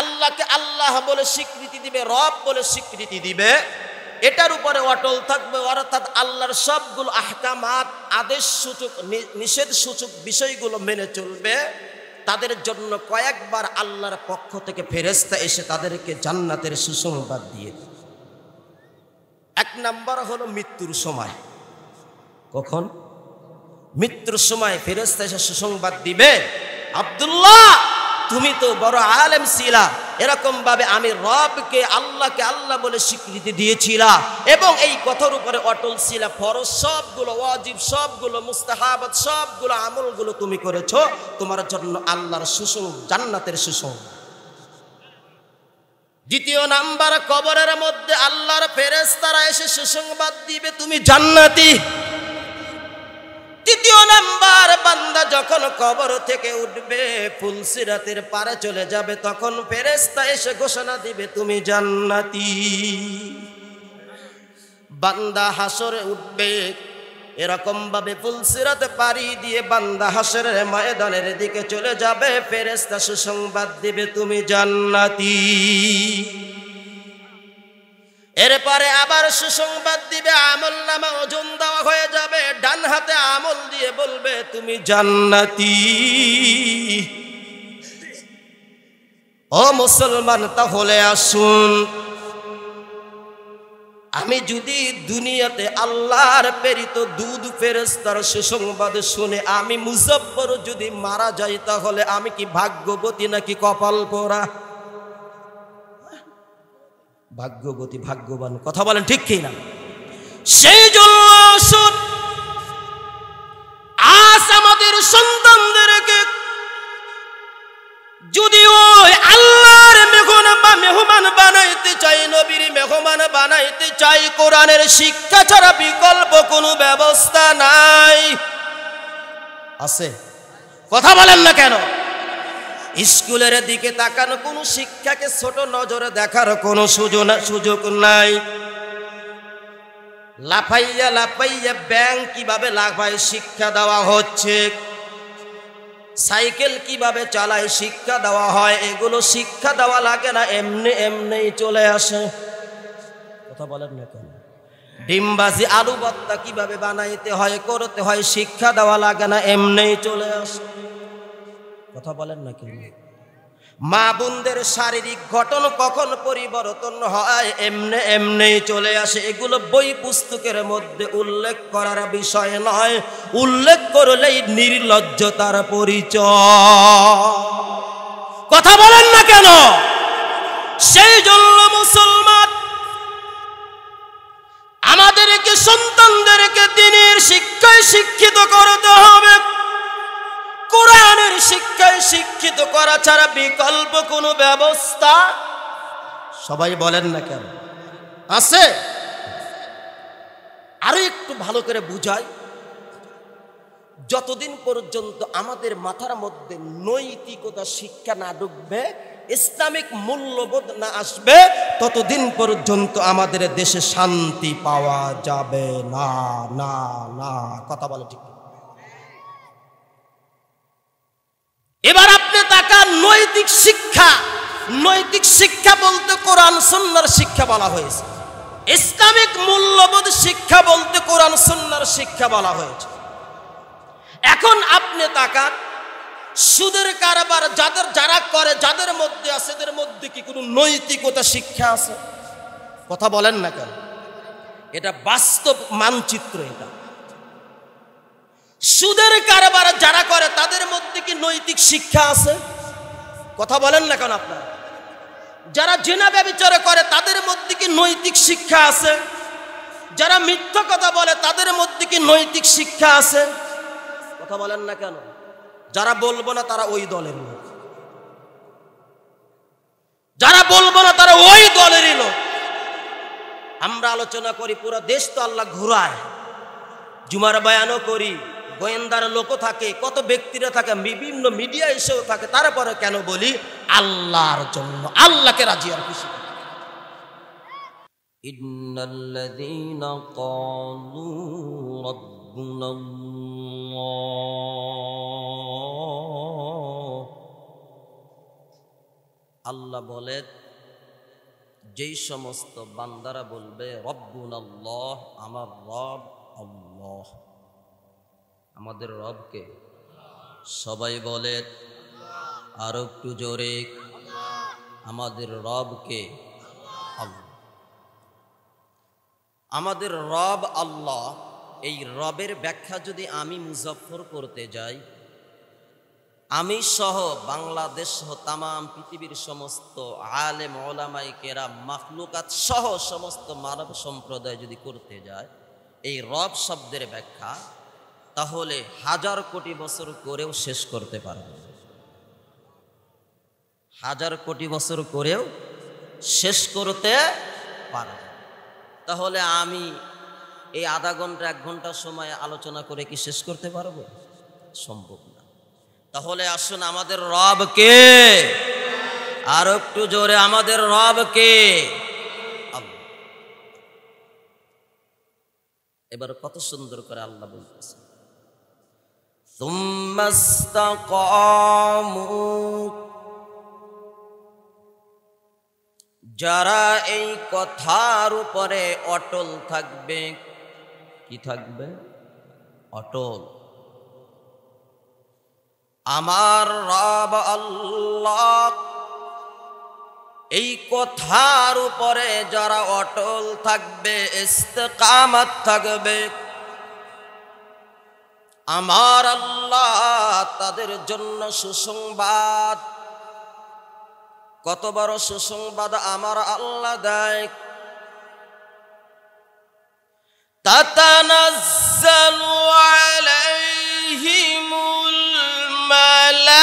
আল্লাহকে আল্লাহ বলে স্বীকৃতি দিবে, রব বলে স্বীকৃতি দিবে, এটার উপরে অটল থাকবে, অর্থাৎ আল্লাহর সবগুলো আহকামাত, আদেশ সূচক নিষেধ সূচক বিষয়গুলো মেনে চলবে, তাদের জন্য কয়েকবার আল্লাহর পক্ষ থেকে ফেরেশতা এসে তাদেরকে জান্নাতের সুসংবাদ দিয়ে দেবে। এক নাম্বার হলো মৃত্যুর সময়। কখন? মৃত্যুর সময় ফেরেশতা এসে সুসংবাদ দিবে, আব্দুল্লাহ তুমি তো বড় আলেম ছিলা, এরকম ভাবে আমি রবকে আল্লাহকে আল্লাহ বলে স্বীকৃতি দিয়েছিলা এবং এই কথার উপরে অটল ছিলা, ফরজ সবগুলো, ওয়াজিব সবগুলো, মুস্তাহাবাত সবগুলো আমলগুলো তুমি করেছো, তোমার জন্য আল্লাহর জান্নাতের সুসংবাদ। দ্বিতীয় নাম্বার, কবরের মধ্যে আল্লাহর ফেরেশতারা এসে সুসংবাদ দিবে তুমি জান্নাতি। তৃতীয় নাম্বার, বান্দা যখন কবর থেকে উঠবে, ফুলসিরাতের পারে চলে যাবে, তখন ফেরেশতা এসে ঘোষণা দিবে তুমি জান্নাতি। বান্দা হাসরে উঠবে, এরকম ভাবে ফুলসিরাত পাড়ি দিয়ে বান্দা হাসরের ময়দানের দিকে চলে যাবে, ফেরেশতা সুসংবাদ দিবে তুমি জান্নাতি। এরপরে আবার সুসংবাদ দিবে, আমলনামা ওজন দেওয়া হয়ে যাবে, ডান হাতে আমল দিয়ে বলবে তুমি জান্নাতি। ও মুসলমান, তাহলে আসুন, আমি যদি দুনিয়াতে আল্লাহর প্রেরিত দুধ ফেরেশতার সুসংবাদ শুনে আমি মুজফফর যদি মারা যাই, তাহলে আমি কি ভাগ্যবতী নাকি কপাল পোড়া? ভাগ্যবতী, ভাগ্যবান। কথা বলেন ঠিক কি না? সেই জন্য আসুন, আজ আমাদের সন্তানদেরকে যদি ওই আল্লাহর মেহমান বানাইতে চাই, নবীর মেহমান বানাইতে চাই, কোরআনের শিক্ষা ছাড়া বিকল্প কোনো ব্যবস্থা নাই। আছে? কথা বলেন না কেন? স্কুলের দিকে তাকানো, কোনো শিক্ষাকে ছোট নজরে দেখার কোনো সুযোগ নাই। লাফাইয়া লাফাইয়া ব্যাংক কিভাবে লাফায় শিক্ষা দেওয়া হচ্ছে, সাইকেল কিভাবে চালায় শিক্ষা দেওয়া হয়, এগুলো শিক্ষা দেওয়া লাগে না, এমনি এমনি চলে আসে। কথা বলেন না কেন? ডিমবাজি, আলু ভর্তা কিভাবে বানাইতে হয়, করতে হয়, শিক্ষা দেওয়া লাগে না, এমনি চলে আসে। কথা বলেন না কেন? মা বোনদের শারীরিক গঠন কখন পরিবর্তন হয়, এমনি এমনি চলে আসে। এগুলো বই পুস্তকের মধ্যে উল্লেখ করার বিষয় নয়, উল্লেখ করলেই নির্লজ্জতার পরিচয়। কথা বলেন না কেন? সেই জন্য মুসলমান, আমাদেরকে সন্তানদেরকে দ্বীনের শিক্ষায় শিক্ষিত করতে হবে। কোরআনের শিক্ষায় শিক্ষিত করা ছাড়া বিকল্প কোনো ব্যবস্থা, সবাই বলেন না কেন, আছে? আরো একটু ভালো করে বুঝাই, যতদিন পর্যন্ত আমাদের মাথার মধ্যে নৈতিকতা শিক্ষা না ঢুকবে, ইসলামিক মূল্যবোধ না আসবে, ততদিন পর্যন্ত আমাদের দেশে শান্তি পাওয়া যাবে না। না না, কথা বলে ঠিক। এবার আপনি তাকান, নৈতিক শিক্ষা, নৈতিক শিক্ষা বলতে কোরআন সুন্নাহর শিক্ষা বলা হয়েছে, ইসলামিক মূল্যবোধ শিক্ষা বলতে কোরআন সুন্নাহর শিক্ষা বলা হয়েছে। এখন আপনি তাকান, সুদের কারবার যারা করে, যাদের মধ্যে আছে, এদের মধ্যে কি কোনো নৈতিকতা শিক্ষা আছে? কথা বলেন না কেন? এটা বাস্তব মানচিত্র। এটা সুদের কারবার যারা করে, তাদের মধ্যে কি নৈতিক শিক্ষা আছে? কথা বলেন না কেন আপনারা? যারা জিনা ব্যভিচার করে, তাদের মধ্যে কি নৈতিক শিক্ষা আছে? যারা মিথ্যা কথা বলে, তাদের মধ্যে কি নৈতিক শিক্ষা আছে? কথা বলেন না কেন? যারা বলবো না তারা ওই দলের লোক, যারা বলবো না তারা ওই দলেরই লোক। আমরা আলোচনা করি, পুরো দেশ তো আল্লাহ ঘুরায়, জুমার বয়ানও করি, গোয়েন্দার লোকও থাকে, কত ব্যক্তিরা থাকে, বিভিন্ন মিডিয়া এসেও থাকে, তারপরে কেন বলি? আল্লাহর জন্য, আল্লাহকে রাজি আর খুশি। ইন্নাল্লাযীনা ক্বালু রাব্বুনাল্লাহ আল্লাহ বলেন, যেই সমস্ত বান্দারা বলবে রব্বুনাল্লাহ, আমার রব আল্লাহ। আমাদের রবকে সবাই বলেন আরো একটু জোরে, আমাদের রবকে আল্লাহ। আমাদের রব আল্লাহ। এই রবের ব্যাখ্যা যদি আমি মুজাফফর করতে যাই, আমি সহ বাংলাদেশ সহ তামাম পৃথিবীর সমস্ত আলেম ওলামায়ে কেরাম মাখলুকাত সহ সমস্ত মানব সম্প্রদায় যদি করতে যায় এই রব শব্দের ব্যাখ্যা, তাহলে 1000 কোটি বছর করেও শেষ করতে পারবে না। 1000 কোটি বছর করেও শেষ করতে পারবে। তাহলে আমি এই আধা ঘন্টা 1 ঘন্টা সময় আলোচনা করে কি শেষ করতে পারবো? সম্ভব না। তাহলে আসুন, আমাদের রব কে? আর একটু জোরে, আমাদের রব কে? আল্লাহ। এবার কত সুন্দর করে আল্লাহ বলতেছেন, সুম্মাস্তাকামু, যারা এই কথার উপরে অটল থাকবে। কি থাকবে? অটল। আমার রব আল্লাহ, এই কথার উপরে যারা অটল থাকবে, ইস্তেকামত থাকবে, আমার আল্লাহ তাদের জন্য সুসংবাদ। কত বড় সুসংবাদ আমার আল্লাহ দেয়! তাতানাজ্জালু আলাইহিমুল মালাইকা,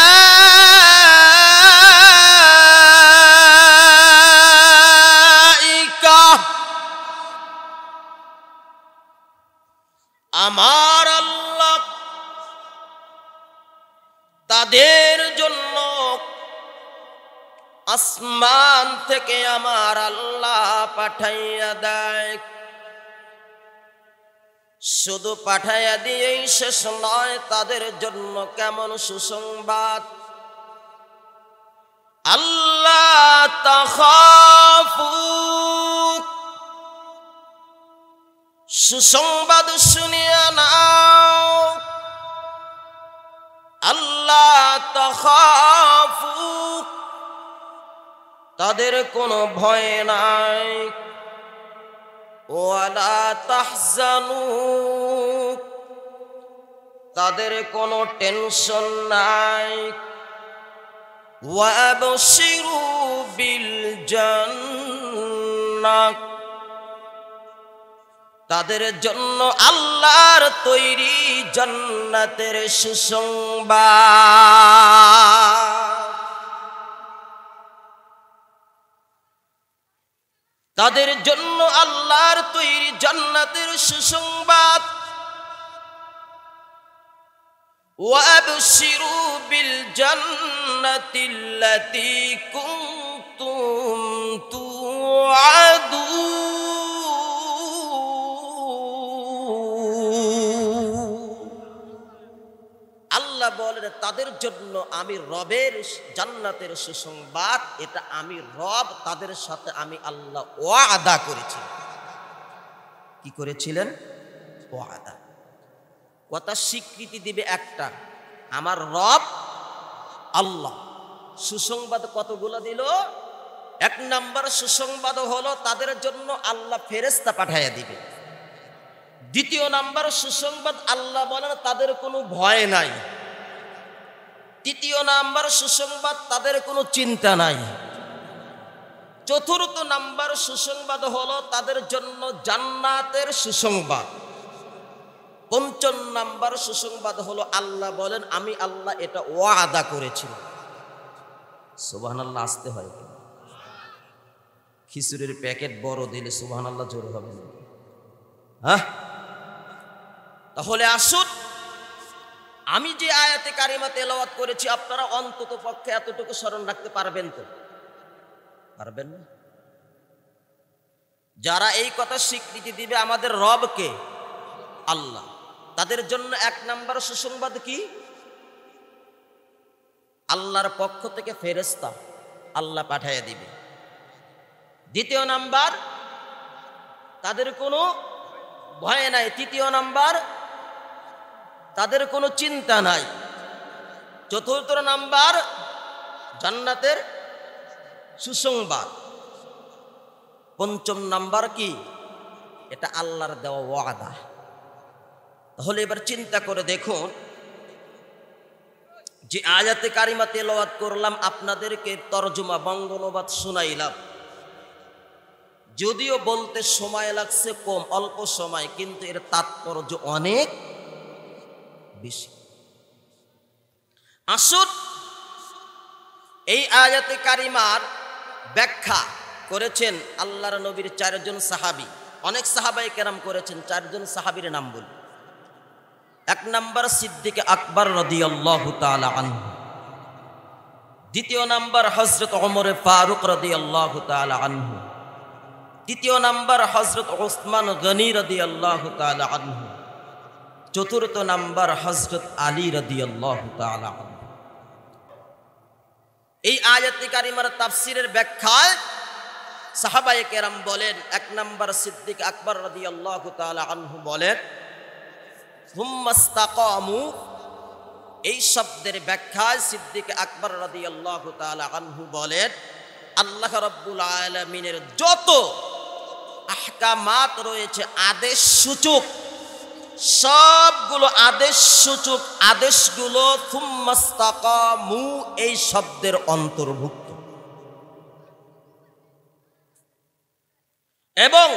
আমার আল্লাহ তাদের জন্য আসমান থেকে আমার আল্লাহ পাঠাইয়া দেয়। শুধু পাঠাইয়া দিয়েই শেষ নয়, তাদের জন্য কেমন সুসংবাদ! আল্লাহ তাখাফু, সুসংবাদ শুনিয়া নাও। আল্লাহ তাখাফু, তাদের কোনো ভয় নাই। ওয়ালা তাহজানু, তাদের কোনো টেনশন নাই। ওয়াবশিরু বিল জান্নাহ, তাদের জন্য আল্লাহর তৈরি জান্নাতের সুসংবাদ। তাদের জন্য আল্লাহর তৈরি জান্নাতের সুসংবাদ। ওয়াবশিরু বিল জান্নাতিল্লাতী কুনতুম তুআদুন। আল্লাহ বলেন, তাদের জন্য আমি রবের জান্নাতের সুসংবাদ, এটা আমি রব তাদের সাথে আমি আল্লাহ ওয়াদা করেছি। কি করেছিলেন? ওয়াদা। কথা স্বীকৃতি দিবে একটা, আমার রব আল্লাহ। সুসংবাদ কতগুলো দিল? 1 নম্বর সুসংবাদ হলো তাদের জন্য আল্লাহ ফেরেশতা পাঠাইয়া দিবে। 2 নম্বর সুসংবাদ আল্লাহ বলেন তাদের কোনো ভয় নাই। 3 নম্বর সুসংবাদ তাদের কোনো চিন্তা নাই। 4 নম্বর সুসংবাদ হলো তাদের জন্য জান্নাতের সুসংবাদ। 5 নম্বর সুসংবাদ হলো আল্লাহ বলেন আমি আল্লাহ এটা ওয়াদা করেছি। সুবহানাল্লাহ আসতে হয়। খিচুড়ির প্যাকেট বড় দিলে সুবহানাল্লাহ জোর হবে না? হ্যাঁ। তাহলে আসুন, আমি যে আয়াতে কারিমা তেলাওয়াত করেছি আপনারা অন্তত পক্ষে এতটুকু স্মরণ রাখতে পারবেন তো? পারবেন না? যারা এই কথা স্বীকৃতি দিবে আমাদের রবকে আল্লাহ, তাদের জন্য 1 নম্বর সুসংবাদ কি? আল্লাহর পক্ষ থেকে ফেরেশতা আল্লাহ পাঠিয়ে দিবে। দ্বিতীয় নাম্বার, তাদের কোনো ভয় নাই। তৃতীয় নাম্বার, তাদের কোনো চিন্তা নাই। চতুর্থ নাম্বার, জান্নাতের সুসংবাদ। পঞ্চম নাম্বার কি? এটা আল্লাহর দেওয়া ওয়াদা। তাহলে এবার চিন্তা করে দেখুন, যে আয়াতে কারিমা তেলাওয়াত করলাম, আপনাদেরকে তরজমা বঙ্গানুবাদ শুনাইলাম, যদিও বলতে সময় লাগছে কম, অল্প সময়, কিন্তু এর তাৎপর্য অনেক বেশি। আসুন এই আয়াতে কারিমার ব্যাখ্যা করেছেন আল্লাহর নবীর 4 জন সাহাবী। অনেক সাহাবায়ে কেরাম করেছেন, 4 জন সাহাবীর নাম বলি। 1 নাম্বার সিদ্দিক আকবর রাদিয়াল্লাহু তাআলা আনহু। দ্বিতীয় নাম্বার হযরত ওমর ফারুক রাদিয়াল্লাহু তাআলা আনহু। তৃতীয় নাম্বার হযরত ওসমান গনি রাদিয়াল্লাহু তাআলা আনহু। চতুর্থ নাম্বার হযরত আলী রাদিয়াল্লাহু তাআলা আনহু। এই আয়াতে কারিমার তাফসীরের ব্যাখ্যায় সাহাবায়ে কেরাম বলেন, 1 নাম্বার সিদ্দিক আকবর রাদিয়াল্লাহু তাআলা আনহু বলেন, হুম্মাস্তাকামু। এই শব্দের ব্যাখ্যায় সিদ্দিক আকবর রাদিয়াল্লাহু তাআলা আনহু বলেন, আল্লাহ রাব্বুল আলামিনের যত আহকামাত রয়েছে, আদেশ সূচক, সবগুলো আদেশ সূচক আদেশগুলো সুম্মাস্তাকামু এই শব্দের অন্তর্ভুক্ত। এবং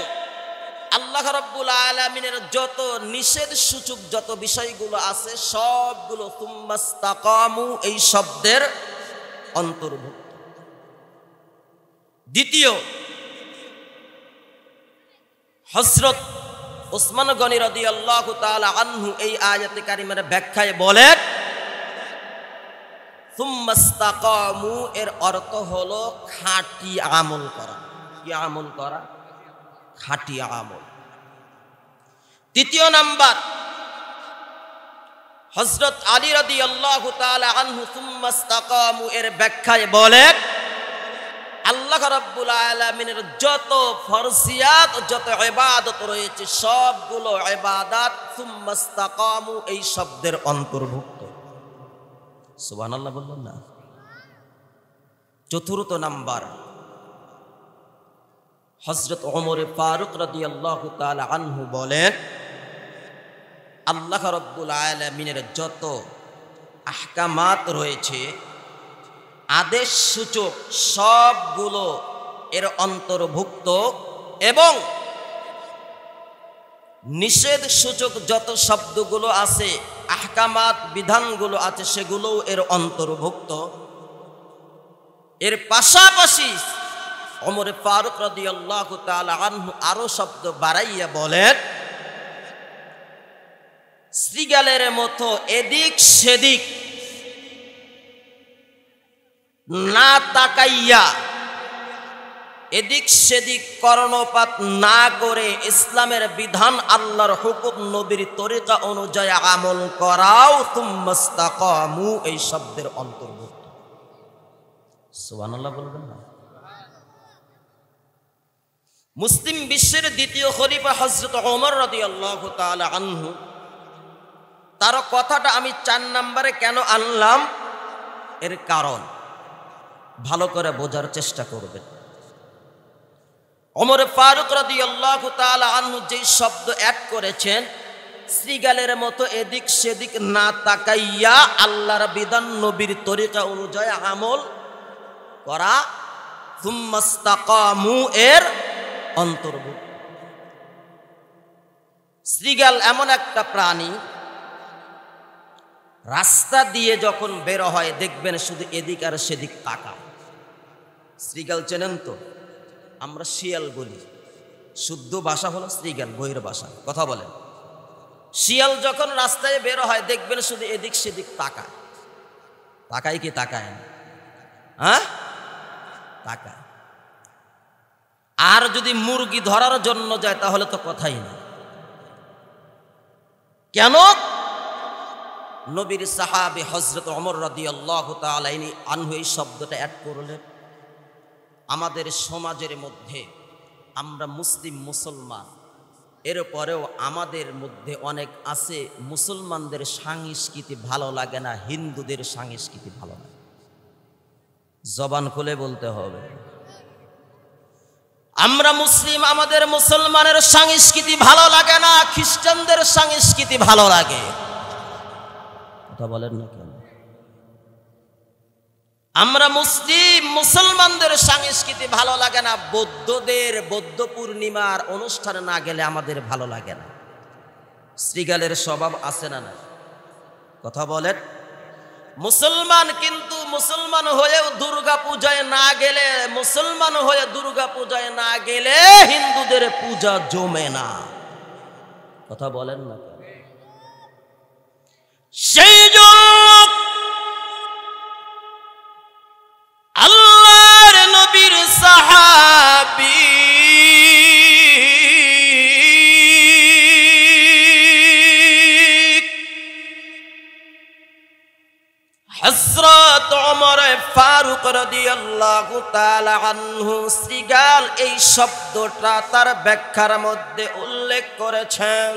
আল্লাহ রাব্বুল আলামিনের যত নিষেধ সূচক যত বিষয়গুলো আছে, সবগুলো সুম্মাস্তাকামু এই শব্দের অন্তর্ভুক্ত। দ্বিতীয়, হযরত ওসমান গনি রাদিয়াল্লাহু তাআলা আনহু এই আয়াতে কারিমার ব্যাখ্যায় বলেন, সুম্মাস্তাকামু এর অর্থ হলো খাঁটি আমল করা। কি আমল করা? খাঁটি আমল। তৃতীয় নাম্বার, হযরত আলী রাদিয়াল্লাহু তাআলা আনহু সুম্মাস্তাকামু এর ব্যাখ্যায় বলেন, আল্লাহ রাব্বুল আলামিনের যত ফরজিয়াত যত ইবাদত রয়েছে, সবগুলো ইবাদত সুম্মাস্তাকামু এই শব্দের অন্তর্ভুক্ত। সুবহানাল্লাহ বললেন না? চতুর্থ নাম্বার, হযরত ওমর ফারুক রাদিয়াল্লাহু তাআলা আনহু বলেন, আল্লাহ রাব্বুল আলামিনের যত আহকামাত রয়েছে, আদেশ সূচক, সবগুলো এর অন্তর্ভুক্ত। এবং নিষেধ সূচক যত শব্দগুলো আছে, আহকামাত বিধানগুলো আছে, সেগুলোও এর অন্তর্ভুক্ত। এর পাশাপাশি ওমর ফারুক রাদিয়াল্লাহু তাআলা আনহু আরো শব্দ বাড়াইয়া বলেন, শ্রীগালের মতো এদিক সেদিক না তাকাইয়া, এদিক সেদিক কর্ণপাত না করে ইসলামের বিধান, আল্লাহর হুকুম, নবীর তরিকা অনুযায়ী আমল করাও সুম্মাস্তাকামু এই শব্দের অন্তর্ভুক্ত। সুবহানাল্লাহ বলবেন না? মুসলিম বিশ্বের দ্বিতীয় খলিফা হযরত ওমর রাদিয়াল্লাহু তাআলা আনহু, তার কথাটা আমি 4 নম্বরে কেন আনলাম, এর কারণ ভালো করে বোঝার চেষ্টা করবেন। ওমর ফারুক রাদিয়াল্লাহু তাআলা আনহু যেই শব্দ অ্যাড করেছেন, শ্রীগালের মতো এদিক সেদিক না তাকাইয়া আল্লাহর বিধান, নবীর তরিকা অনুযায়ী আমল করা, সুম্মাস্তাকামু এর অন্তর্ভুক্ত। শ্রীগাল এমন একটা প্রাণী, রাস্তা দিয়ে যখন বের হয় দেখবেন শুধু এদিক আর সেদিক তাকায়। শ্রীগাল চেনেন তো? আমরা শিয়াল বলি, শুদ্ধ ভাষা হলো শ্রীগাল, বইয়ের ভাষা। কথা বলেন, শিয়াল যখন রাস্তায় বের হয় দেখবেন শুধু এদিক সেদিক তাকায়। তাকায় কি তাকায় না? হ্যাঁ, তাকায়। আর যদি মুরগি ধরার জন্য যায় তাহলে তো কথাই না। কেন? নবীর সাহাবী হযরত ওমর রাদিয়াল্লাহু তাআলা আনহু এই শব্দটা অ্যাড করলেন। আমাদের সমাজের মধ্যে আমরা মুসলিম মুসলমান, এরপরেও আমাদের মধ্যে অনেক আছে মুসলমানদের সংস্কৃতি ভালো লাগে না, হিন্দুদের সংস্কৃতি ভালো লাগে। জবান খুলে বলতে হবে, আমরা মুসলিম, আমাদের মুসলমানের সংস্কৃতি ভালো লাগে না, খ্রিস্টানদের সংস্কৃতি ভালো লাগে। কথা বলেন না কেন? আমরা মুসলিম, মুসলমানদের সংস্কৃতি ভালো লাগে না, বৌদ্ধদের বৌদ্ধ পূর্ণিমার অনুষ্ঠানে না গেলে আমাদের ভালো লাগে না। শ্রীগালের স্বভাব আছে না না? কথা বলেন। মুসলমান কিন্তু মুসলমান হয়েও দুর্গা পূজায় না গেলে, মুসলমান হয়ে দুর্গা পূজায় না গেলে হিন্দুদের পূজা জমে না। কথা বলেন না কেন? সেই জন্য আল্লাহর নবীর সাহাবী হযরত ওমর ফারুক রাদিয়াল্লাহু তাআলা আনহু শ্রীগাল এই শব্দটা তার ব্যাখ্যার মধ্যে উল্লেখ করেছেন।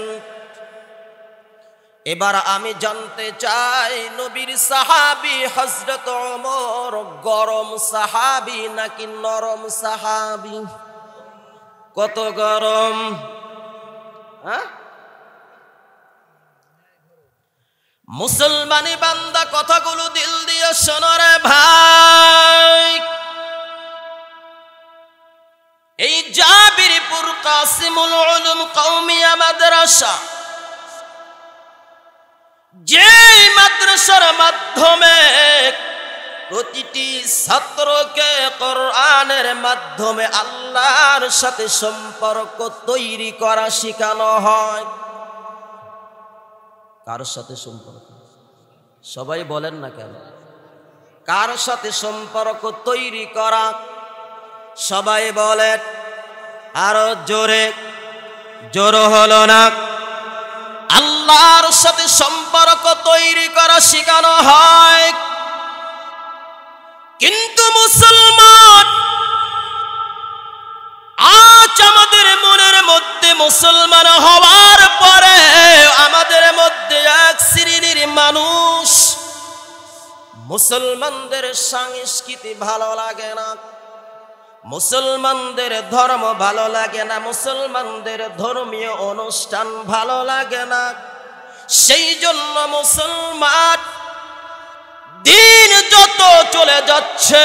এবার আমি জানতে চাই, নবীর সাহাবী হযরত ওমর গরম সাহাবী নাকি নরম সাহাবী? কত গরম? হ্যাঁ, মুসলমানি বান্দা কথাগুলো দিল দিয়ে শোনো রে ভাই। এই জাবিরপুর কাসিমুল উলুম কওমিয়া মাদ্রাসা, যে মাদ্রাসার মাধ্যমে প্রতিটি ছাত্রকে কোরআনের মাধ্যমে আল্লাহর সাথে সম্পর্ক তৈরি করা শেখানো হয়। কার সাথে সম্পর্ক? সবাই বলেন না কেন? কার সাথে সম্পর্ক তৈরি করা? সবাই বলেন, আরো জোরে। জোর হলো না। আল্লাহর সাথে সম্পর্ক তৈরি করা শেখানো হয়। কিন্তু মুসলমান আজ আমাদের মনের মধ্যে, মুসলমান হওয়ার পরে আমাদের মধ্যে এক শ্রেণীর মানুষ মুসলমানদের সংস্কৃতি ভালো লাগে না, মুসলমানদের ধর্ম ভালো লাগে না, মুসলমানদের ধর্মীয় অনুষ্ঠান ভালো লাগে না। সেই জন্য মুসলমান দিন যত চলে যাচ্ছে,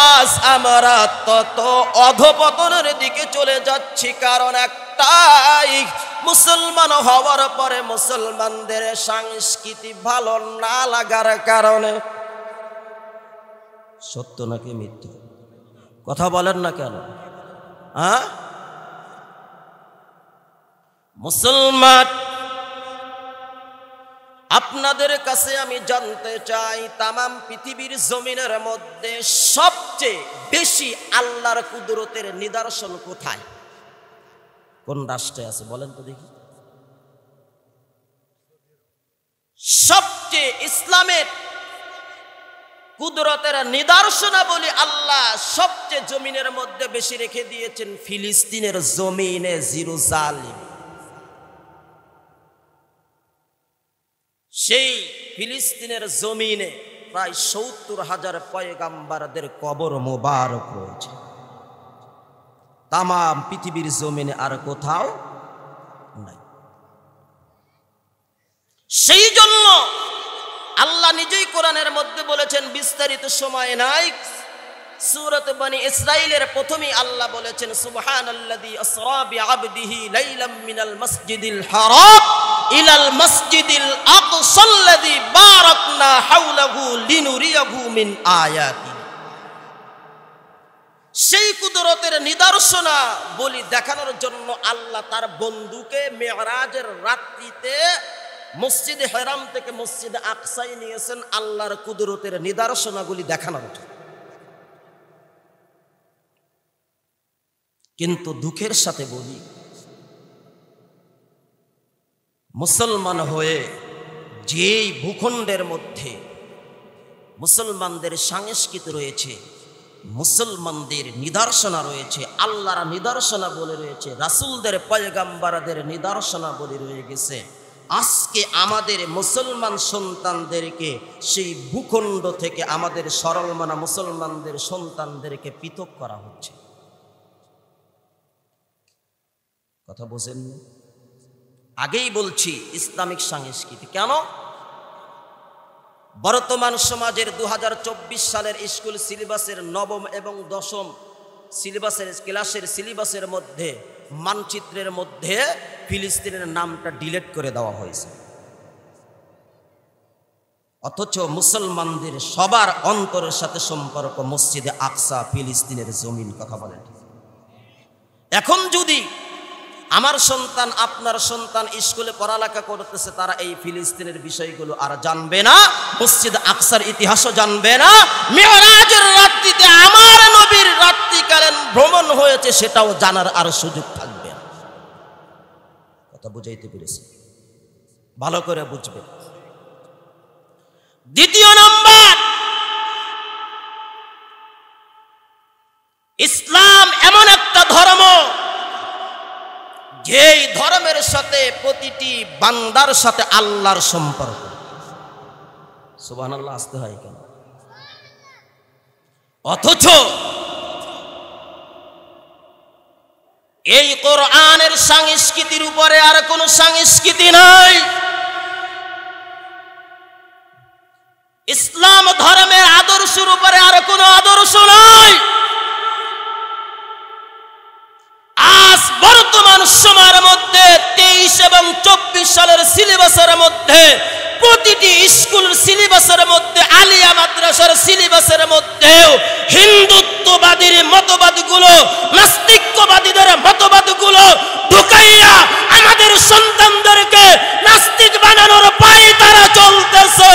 আজ আমরা তত অধপতনের দিকে চলে যাচ্ছি। কারণ একটাই, মুসলমান হওয়ার পরে মুসলমানদের সংস্কৃতি ভালো না লাগার কারণে। সত্য নাকি মিথ্যা? কথা বলেন না কেন? হ্যাঁ, মুসলমান, আপনাদের কাছে আমি জানতে চাই, তামাম পৃথিবীর জমিনের মধ্যে সবচেয়ে বেশি আল্লাহর কুদরতের নিদর্শন কোথায়, কোন রাষ্ট্রে আছে বলেন তো দেখি? সবচেয়ে ইসলামের কুদরতের নিদর্শনাবলী আল্লাহ সবচেয়ে জমিনের মধ্যে বেশি রেখে দিয়েছেন ফিলিস্তিনের জমিনে, জেরুজালেম। সেই ফিলিস্তিনের জমিনে প্রায় ৭০,০০০ পয়গাম্বারদের কবর মোবারক রয়েছে। তামাম পৃথিবীর জমিনে আর কোথাও নাই। সেই জন্য আল্লাহ নিজেই কোরআনের মধ্যে বলেছেন, বিস্তারিত সময় নাই, সূরাত বনি ইসরাঈলের প্রথমেই আল্লাহ বলেছেন, সুবহানাল্লাযী আসরা বিআবদিহি লাইলাম মিনাল মাসজিদিল হারাম ইলাল মাসজিদিল আকসাল্লাযী বারাকনা হাওলাহু লিনুরিয়াহু মিন আয়াতি। সেই কুদরতের নিদর্শনা বলি দেখানোর জন্য আল্লাহ তার বন্ধুকে মেরাজের রাত্রিতে মসজিদে হারাম থেকে মসজিদে আকসায় নিয়েছেন আল্লাহর কুদরতের নিদর্শনাগুলি দেখানোর জন্য। কিন্তু দুঃখের সাথে বলি, মুসলমান হয়ে যেই ভূখণ্ডের মধ্যে মুসলমানদের সংস্কৃতি রয়েছে, মুসলমানদের নিদর্শনা রয়েছে, আল্লাহর নিদর্শনা বলে রয়েছে, রাসূলদের পয়গাম্বরদের নিদর্শনা বলে রয়ে গেছে। আজকে আমাদের মুসলমান সন্তানদেরকে সেই ভূখণ্ড থেকে আমাদের সরলমানা মুসলমানদের সন্তানদেরকে পৃথক করা হচ্ছে। কথা বোঝেন? আগেই বলছি ইসলামিক সংস্কৃতি কেন বর্তমান সমাজের 2024 সালের স্কুল সিলেবাসের নবম এবং দশম সিলেবাসের ক্লাসের সিলেবাসের মধ্যে মানচিত্রের মধ্যে ফিলিস্তিনের নামটা ডিলিট করে দেওয়া হয়েছে, অথচ মুসলমানদের সবার অন্তরের সাথে সম্পর্ক মসজিদে আকসা ফিলিস্তিনের জমিন। কথা বলেন। এখন যদি আমার সন্তান আপনার সন্তান স্কুলে পড়ালেখা করতেছে, তারা এই ফিলিস্তিনের বিষয়গুলো আর জানবে না, মসজিদ আকসার ইতিহাসও জানবে না, মেরাজের রাত্রিতে আমার নবীর রাত্রিকালীন ভ্রমণ হয়েছে সেটাও জানার আর সুযোগ থাকবে না। কথা বুঝাইতে পেরেছি? ভালো করে বুঝবে। দ্বিতীয় নম্বর, ইসলাম এমন একটা ধর্ম যেই ধর্মের সাথে প্রতিটি বান্দার সাথে আল্লাহর সম্পর্ক। সুবহানাল্লাহ আসতে হয় কেন? অথচ এই কোরআনের সংস্কৃতির উপরে আর কোনো সংস্কৃতি নাই। ইসলাম ধর্মের আদর্শের উপরে আর কোনো আদর্শ নাই। আজ বর্তমান সময়ের মধ্যে 23 এবং 24 সালের সিলেবাসের মধ্যে প্রতিটি স্কুল সিলেবাসের মধ্যে আলিয়া মাদ্রাসার সিলেবাসের মধ্যেও হিন্দুত্ববাদীর মতবাদগুলো, নাস্তিকবাদীদের মতবাদগুলো ঢুকাইয়া আমাদের সন্তানদেরকে নাস্তিক বানানোর পায়ে তারা চলতেছে।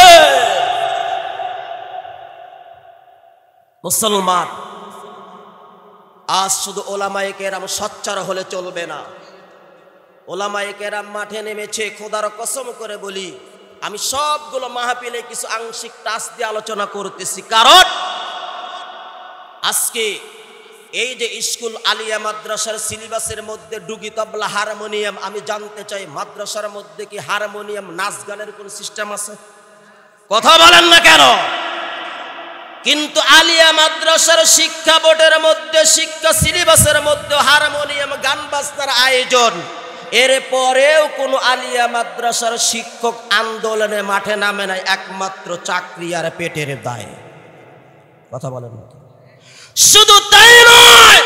মুসলমান আজ শুধু ওলামায়ে কেরাম সোচ্চার হলে চলবে না। ওলামায়ে কেরাম মাঠে নেমেছে। খোদার কসম করে বলি, আমি সবগুলো মাহফিলে কিছু আংশিক টাচ দিয়ে আলোচনা করতেছি, কারণ আজকে এই যে স্কুল আলিয়া মাদ্রাসার সিলেবাসের মধ্যে ডুগি তবলা হারমোনিয়াম, আমি জানতে চাই মাদ্রাসার মধ্যে কি হারমোনিয়াম নাচ গানের কোন সিস্টেম আছে? কথা বলেন না কেন? কিন্তু আলিয়া মাদ্রাসার শিক্ষা বোর্ডের মধ্যে, শিক্ষা সিলেবাসের মধ্যে হারমোনিয়াম গান বাজনার আয়োজন। এরপরেও কোন আলিয়া মাদ্রাসার শিক্ষক আন্দোলনে মাঠে নামে নাই, একমাত্র চাকরি আর পেটের দায়ে। কথা বলেন না? শুধু তাই নয়,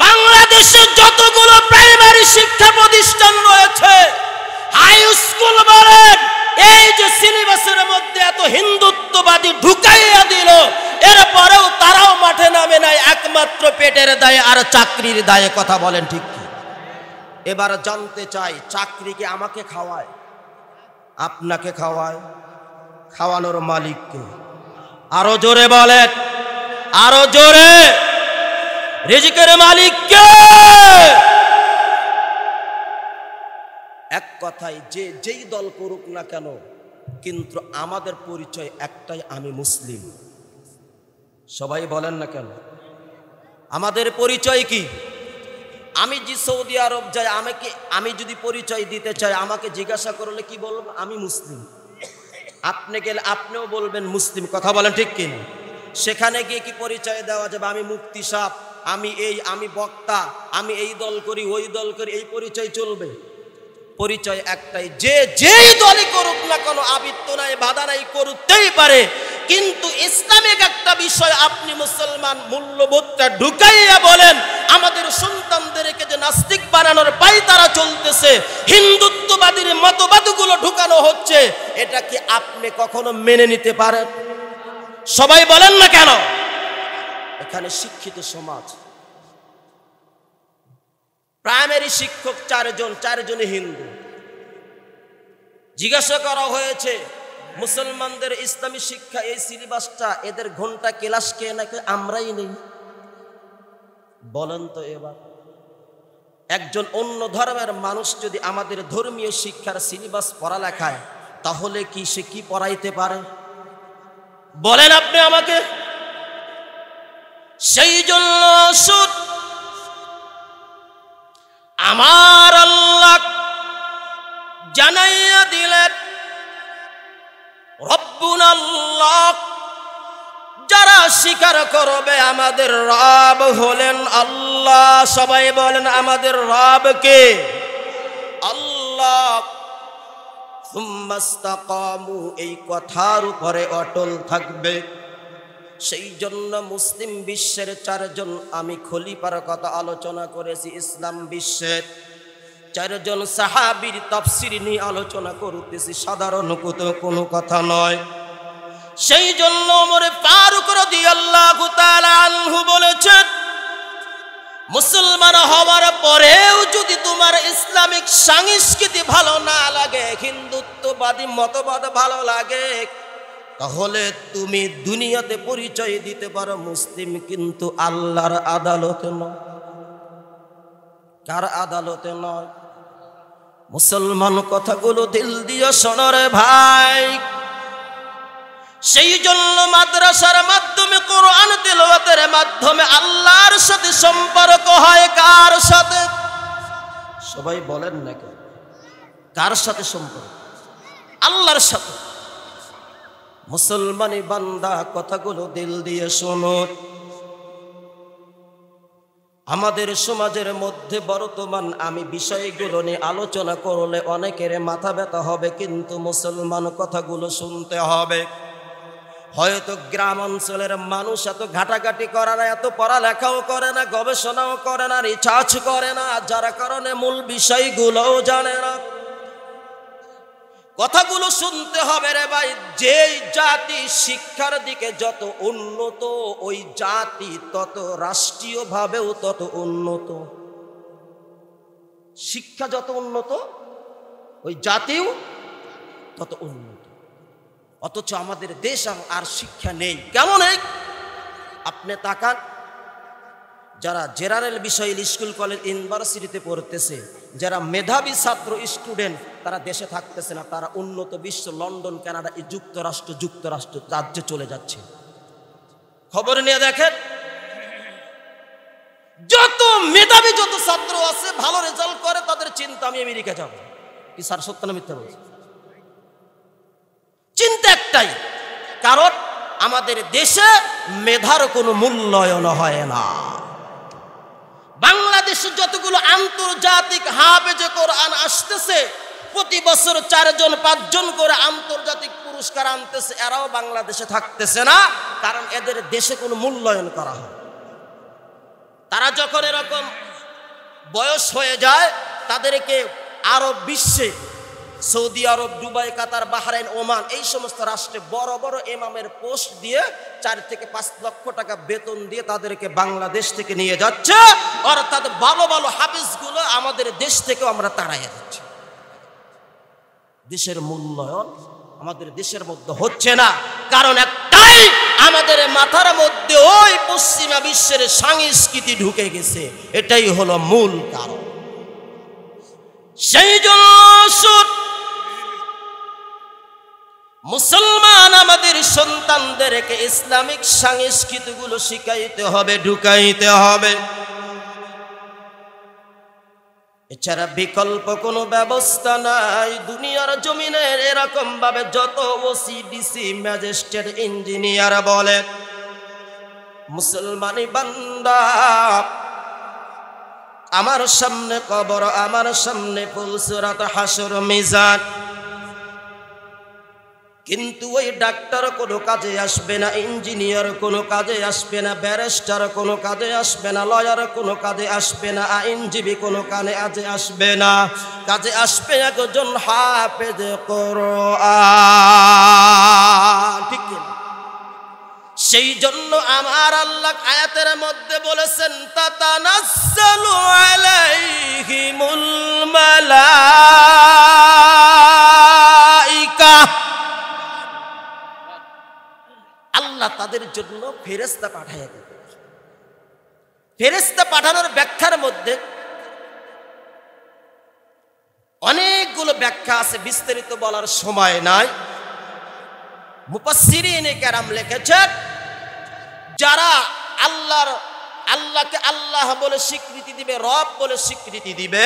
বাংলাদেশে যতগুলো প্রাইমারি শিক্ষা প্রতিষ্ঠান রয়েছে, হাই স্কুল বলেন, এই যে সিলেবাসের মধ্যে এত হিন্দুত্ববাদী ঢুকাইয়া দিল, এরপরেও তারাও মাঠে নামে নাই, একমাত্র পেটের দায়ে আর চাকরির দায়ে। কথা বলেন ঠিক কি? এবার জানতে চাই, চাকরি কি আমাকে খাওয়ায়, আপনাকে খাওয়ায়? খাওয়ানোর মালিককে? আরো জোরে বলেন, আরো জোরে। রিজিকের মালিককে? এক কথায় যেই দল করুক না কেন, কিন্তু আমাদের পরিচয় একটাই, আমি মুসলিম। সবাই বলেন না কেন? আমাদের পরিচয় কি? আমি যে সৌদি আরব যাই, আমি যদি পরিচয় দিতে চাই, আমাকে জিজ্ঞাসা করলে কি বলবো? আমি মুসলিম। আপনি গেলে আপনিও বলবেন মুসলিম। কথা বলেন ঠিক কিনা? সেখানে গিয়ে কি পরিচয় দেওয়া যাবে? আমি মুফতি সাহেব, আমি বক্তা, আমি এই দল করি, ওই দল করি, এই পরিচয় চলবে? পরিচয় একটাই, যেই দলই করুক না কোনো আবৃত্ত নাই, বাধা নাই, করতেই পারে। কিন্তু ইসলামিক একটা বিষয়, আপনি মুসলমান, মূল্যবোধটা ঢুকাইয়া বলেন আমাদের সন্তানদেরকে যে নাস্তিক বানানোর পাই তারা চলতেছে, হিন্দুত্ববাদীর মতবাদগুলো ঢুকানো হচ্ছে, এটা কি আপনি কখনো মেনে নিতে পারেন? সবাই বলেন না কেন? এখানে শিক্ষিত সমাজ, প্রাইমারি শিক্ষক চারজনই হিন্দু। জিজ্ঞাসা করা হয়েছে মুসলমানদের ইসলামী শিক্ষা এই সিলেবাসটা, এদের ঘন্টা ক্লাস কে নাকি আমরাই নেই? বলেন তো এবার, একজন অন্য ধর্মের মানুষ যদি আমাদের ধর্মীয় শিক্ষার সিলেবাস পড়ালেখায়, তাহলে কি সে কি পড়াইতে পারে? বলেন আপনি আমাকে। সেই জন্য আসুন আমার আল্লাহ জানাইয়া দিলেন রব্বুনা আল্লাহ, যারা স্বীকার করবে আমাদের রব হলেন আল্লাহ, সবাই বলেন আমাদের রব কে? আল্লাহ। সুম্মাস্তাকামু, এই কথার উপরে অটল থাকবে। সেই জন্য মুসলিম বিশ্বের চারজন, আমি খলিফার কথা আলোচনা করেছি, ইসলাম বিশ্বের চারজন সাহাবীর তাফসীর নিয়ে আলোচনা করতেছি, সাধারণ কোনো কথা নয়। সেই জন্য ওমর ফারুক রাদিয়াল্লাহু তাআলা আনহু বলেছেন, মুসলমান হওয়ার পরেও যদি তোমার ইসলামিক সংস্কৃতি ভালো না লাগে, হিন্দুত্ববাদী মতবাদ ভালো লাগে, তাহলে তুমি দুনিয়াতে পরিচয় দিতে পারো মুসলিম, কিন্তু আল্লাহর আদালতে নয়। কার আদালতে নয়? মুসলমান কথাগুলো দিল দিয়ে শোনো রে ভাই। সেই জন্য মাদ্রাসার মাধ্যমে, কোরআন তেলাওয়াতের মাধ্যমে আল্লাহর সাথে সম্পর্ক হয়। কার সাথে? সবাই বলেন না কেন? কার সাথে সম্পর্ক? আল্লাহর সাথে। মুসলমানি বান্দা কথাগুলো দিল দিয়ে শোনো। আমাদের সমাজের মধ্যে বর্তমান আমি বিষয়গুলো নিয়ে আলোচনা করলে অনেকের মাথা ব্যথা হবে, কিন্তু মুসলমান কথাগুলো শুনতে হবে। হয়তো গ্রাম অঞ্চলের মানুষ এত ঘাটাঘাটি করে না, এত পড়ালেখাও করে না, গবেষণাও করে না, রিসার্চ করে না, যার কারণে মূল বিষয়গুলোও জানে না। কথাগুলো শুনতে হবে রে ভাই। যেই জাতি শিক্ষার দিকে যত উন্নত, ওই জাতি তত রাষ্ট্রীয়ভাবেও তত উন্নত। শিক্ষা যত উন্নত, ওই জাতিও তত উন্নত। অথচ আমাদের দেশ আর শিক্ষা নেই। কেমন নেই? আপনি তাকান, যারা জেনারেল বিষয়ে স্কুল কলেজ ইউনিভার্সিটিতে পড়তেছে, যারা মেধাবী ছাত্র স্টুডেন্ট, তারা দেশে থাকতেছে না, তারা উন্নত বিশ্ব লন্ডন, কানাডা, যুক্তরাষ্ট্র রাজ্যে চলে যাচ্ছে। খবর নিয়ে দেখেন, যত মেধাবী যত ছাত্র আছে ভালো রেজাল্ট করে, তাদের চিন্তা আমি আমেরিকা যাব। কি স্যার সত্য না মিথ্যা বলছি? চিন্তা একটাই, কারণ আমাদের দেশে মেধার কোনো মূল্যায়ন হয় না। বাংলাদেশে যতগুলো আন্তর্জাতিক হাফেজে কোরআন আসতেছে, প্রতি বছর 4 জন 5 জন করে আন্তর্জাতিক পুরস্কার আনতেছে, এরাও বাংলাদেশে থাকতেছে না, কারণ এদের দেশে কোনো মূল্যায়ন করা হয়। তারা যখন এরকম বয়স হয়ে যায়, তাদেরকে আরব বিশ্বে, সৌদি আরব, দুবাই, কাতার, বাহরাইন, ওমান, এই সমস্ত রাষ্ট্রে বড় বড় ইমামের পোস্ট দিয়ে 4 থেকে 5 লক্ষ টাকা বেতন দিয়ে তাদেরকে বাংলাদেশ থেকে নিয়ে যাচ্ছে। অর্থাৎ ভালো ভালো হাফেজগুলো আমাদের দেশ থেকেও আমরা তাড়াইয়া যাচ্ছি। দেশের মূল্যায়ন আমাদের দেশের মধ্যে হচ্ছে না, কারণ একটাই, আমাদের মাথার মধ্যে ওই পশ্চিমা বিশ্বের সংস্কৃতি ঢুকে গেছে। এটাই হলো মূল কারণ। সেই জন্য মুসলমান আমাদের সন্তানদেরকে ইসলামিক সংস্কৃতিগুলো শিখাইতে হবে, ঢুকাইতে হবে। এছাড়া বিকল্প কোনো ব্যবস্থা নাই দুনিয়ার জমিনে। এরকম ভাবে যত ওসি, ডিসি, ম্যাজিস্ট্রেট, ইঞ্জিনিয়ার বলে, মুসলমানি বান্দা, আমার সামনে কবর, আমার সামনে ফুলসিরাত, হাসর, মিজান, কিন্তু ওই ডাক্তার কোনো কাজে আসবে না, ইঞ্জিনিয়ার কোনো কাজে আসবে না, ব্যারিস্টার কোনো কাজে আসবে না, লয়ার কোনো কাজে আসবে না, আইনজীবী কোনো কাজে আসবে না। কাজে আসবে একজন হাফেজ কোরআন। ঠিক না? সেই জন্য আমার আল্লাহ আয়াতের মধ্যে বলেছেন, তাতানাজ্জালু আলাইহিমুল মালাইকা, আল্লাহ তাদের জন্য ফেরেশতা পাঠায় দেন। ফেরেশতা পাঠানোর ব্যাখ্যার মধ্যে অনেকগুলো ব্যাখ্যা আছে, বিস্তারিত বলার সময় নাই। মুফাসসিরিনে কেরাম লিখেছেন, যারা আল্লাহকে আল্লাহ বলে স্বীকৃতি দিবে, রব বলে স্বীকৃতি দিবে,